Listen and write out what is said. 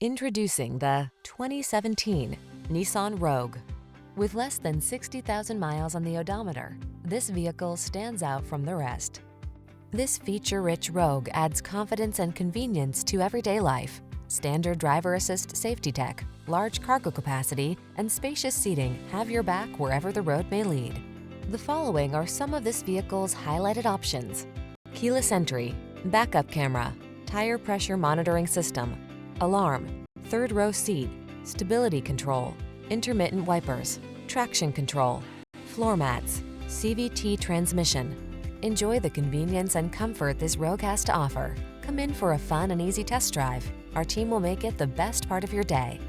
Introducing the 2017 Nissan Rogue. With less than 60,000 miles on the odometer, this vehicle stands out from the rest. This feature-rich Rogue adds confidence and convenience to everyday life. Standard driver assist safety tech, large cargo capacity, and spacious seating have your back wherever the road may lead. The following are some of this vehicle's highlighted options: keyless entry, backup camera, tire pressure monitoring system, alarm, third row seat, stability control, intermittent wipers, traction control, floor mats, CVT transmission. Enjoy the convenience and comfort this Rogue has to offer. Come in for a fun and easy test drive. Our team will make it the best part of your day.